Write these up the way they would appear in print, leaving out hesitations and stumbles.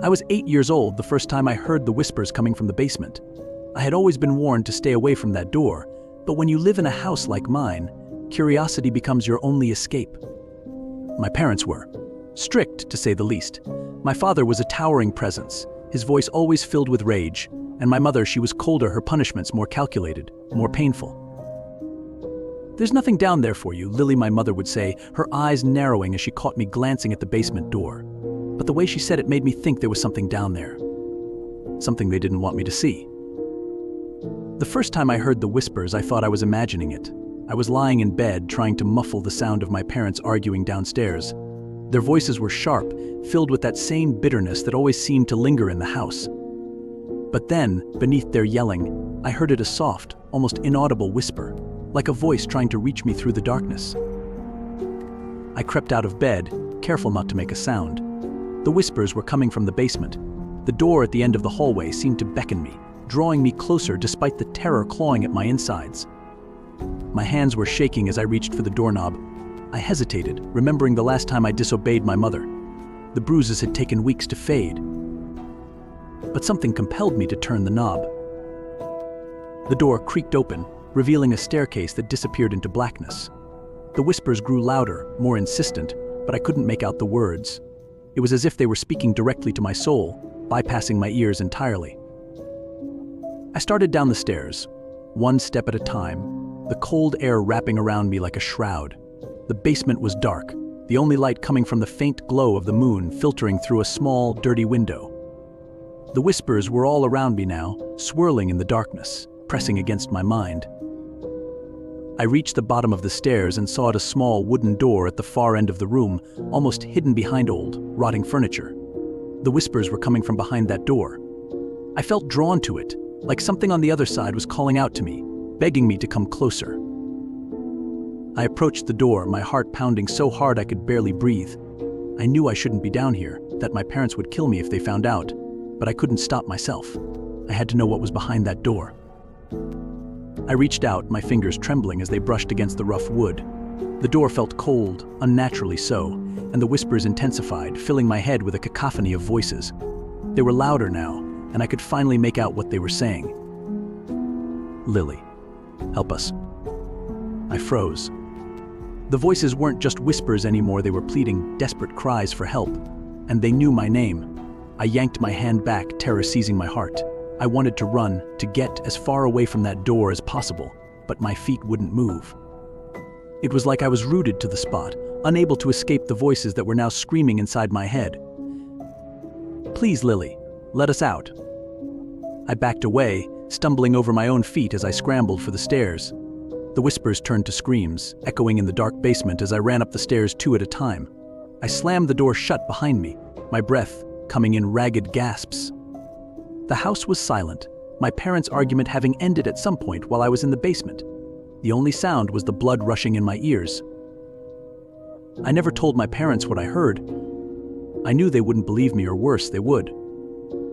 I was 8 years old the first time I heard the whispers coming from the basement. I had always been warned to stay away from that door, but when you live in a house like mine, curiosity becomes your only escape. My parents were strict, to say the least. My father was a towering presence, his voice always filled with rage, and my mother, she was colder, her punishments more calculated, more painful. "There's nothing down there for you," Lily, my mother, would say, her eyes narrowing as she caught me glancing at the basement door. But the way she said it made me think there was something down there. Something they didn't want me to see. The first time I heard the whispers, I thought I was imagining it. I was lying in bed, trying to muffle the sound of my parents arguing downstairs. Their voices were sharp, filled with that same bitterness that always seemed to linger in the house. But then, beneath their yelling, I heard it, a soft, almost inaudible whisper, like a voice trying to reach me through the darkness. I crept out of bed, careful not to make a sound. The whispers were coming from the basement. The door at the end of the hallway seemed to beckon me, drawing me closer despite the terror clawing at my insides. My hands were shaking as I reached for the doorknob. I hesitated, remembering the last time I disobeyed my mother. The bruises had taken weeks to fade. But something compelled me to turn the knob. The door creaked open, revealing a staircase that disappeared into blackness. The whispers grew louder, more insistent, but I couldn't make out the words. It was as if they were speaking directly to my soul, bypassing my ears entirely. I started down the stairs, one step at a time, the cold air wrapping around me like a shroud. The basement was dark, the only light coming from the faint glow of the moon filtering through a small, dirty window. The whispers were all around me now, swirling in the darkness, pressing against my mind. I reached the bottom of the stairs and saw a small wooden door at the far end of the room, almost hidden behind old, rotting furniture. The whispers were coming from behind that door. I felt drawn to it, like something on the other side was calling out to me, begging me to come closer. I approached the door, my heart pounding so hard I could barely breathe. I knew I shouldn't be down here, that my parents would kill me if they found out, but I couldn't stop myself. I had to know what was behind that door. I reached out, my fingers trembling as they brushed against the rough wood. The door felt cold, unnaturally so, and the whispers intensified, filling my head with a cacophony of voices. They were louder now, and I could finally make out what they were saying. "Lily, help us." I froze. The voices weren't just whispers anymore, they were pleading, desperate cries for help. And they knew my name. I yanked my hand back, terror seizing my heart. I wanted to run, to get as far away from that door as possible, but my feet wouldn't move. It was like I was rooted to the spot, unable to escape the voices that were now screaming inside my head. "Please, Lily, let us out." I backed away, stumbling over my own feet as I scrambled for the stairs. The whispers turned to screams, echoing in the dark basement as I ran up the stairs 2 at a time. I slammed the door shut behind me, my breath coming in ragged gasps. The house was silent, my parents' argument having ended at some point while I was in the basement. The only sound was the blood rushing in my ears. I never told my parents what I heard. I knew they wouldn't believe me, or worse, they would.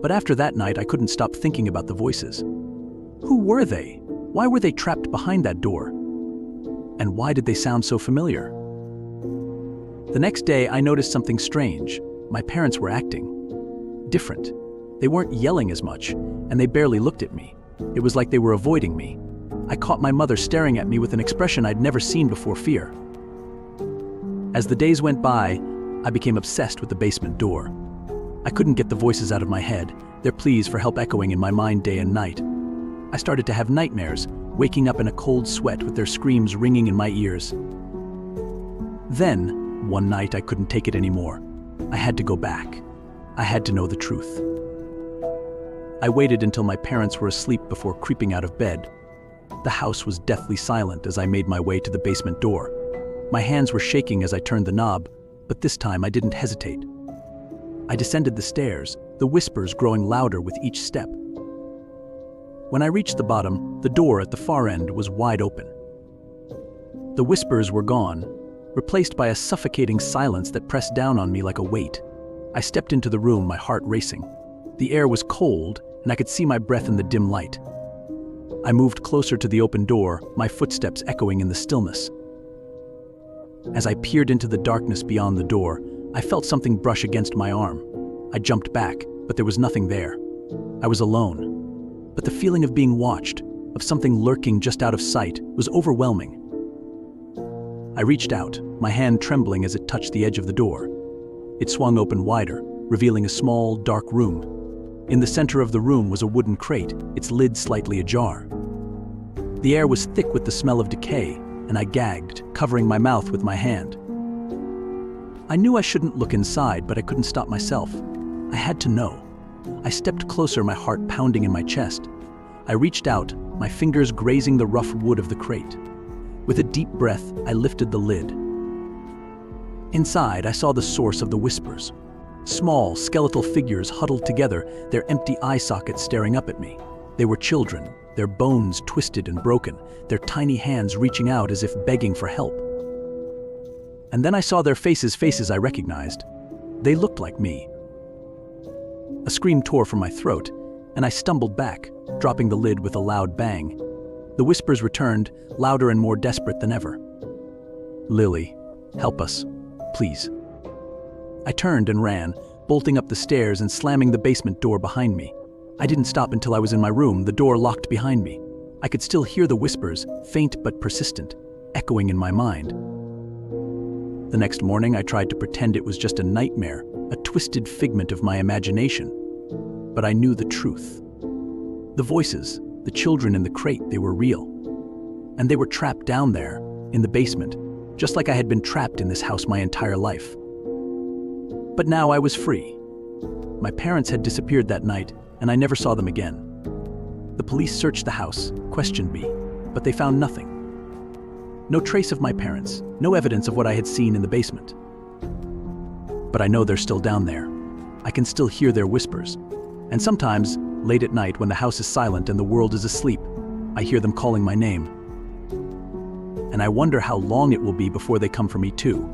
But after that night, I couldn't stop thinking about the voices. Who were they? Why were they trapped behind that door? And why did they sound so familiar? The next day, I noticed something strange. My parents were acting different. They weren't yelling as much, and they barely looked at me. It was like they were avoiding me. I caught my mother staring at me with an expression I'd never seen before, fear. As the days went by, I became obsessed with the basement door. I couldn't get the voices out of my head, their pleas for help echoing in my mind day and night. I started to have nightmares, waking up in a cold sweat with their screams ringing in my ears. Then, one night, I couldn't take it anymore. I had to go back. I had to know the truth. I waited until my parents were asleep before creeping out of bed. The house was deathly silent as I made my way to the basement door. My hands were shaking as I turned the knob, but this time I didn't hesitate. I descended the stairs, the whispers growing louder with each step. When I reached the bottom, the door at the far end was wide open. The whispers were gone, replaced by a suffocating silence that pressed down on me like a weight. I stepped into the room, my heart racing. The air was cold, and I could see my breath in the dim light. I moved closer to the open door, my footsteps echoing in the stillness. As I peered into the darkness beyond the door, I felt something brush against my arm. I jumped back, but there was nothing there. I was alone. But the feeling of being watched, of something lurking just out of sight, was overwhelming. I reached out, my hand trembling as it touched the edge of the door. It swung open wider, revealing a small, dark room. In the center of the room was a wooden crate, its lid slightly ajar. The air was thick with the smell of decay, and I gagged, covering my mouth with my hand. I knew I shouldn't look inside, but I couldn't stop myself. I had to know. I stepped closer, my heart pounding in my chest. I reached out, my fingers grazing the rough wood of the crate. With a deep breath, I lifted the lid. Inside, I saw the source of the whispers. Small, skeletal figures huddled together, their empty eye sockets staring up at me. They were children, their bones twisted and broken, their tiny hands reaching out as if begging for help. And then I saw their faces I recognized. They looked like me. A scream tore from my throat, and I stumbled back, dropping the lid with a loud bang. The whispers returned, louder and more desperate than ever. "Lily, help us, please." I turned and ran, bolting up the stairs and slamming the basement door behind me. I didn't stop until I was in my room, the door locked behind me. I could still hear the whispers, faint but persistent, echoing in my mind. The next morning, I tried to pretend it was just a nightmare, a twisted figment of my imagination. But I knew the truth. The voices, the children in the crate, they were real. And they were trapped down there, in the basement, just like I had been trapped in this house my entire life. But now I was free. My parents had disappeared that night, and I never saw them again. The police searched the house, questioned me, but they found nothing. No trace of my parents, no evidence of what I had seen in the basement. But I know they're still down there. I can still hear their whispers. And sometimes, late at night when the house is silent and the world is asleep, I hear them calling my name. And I wonder how long it will be before they come for me too.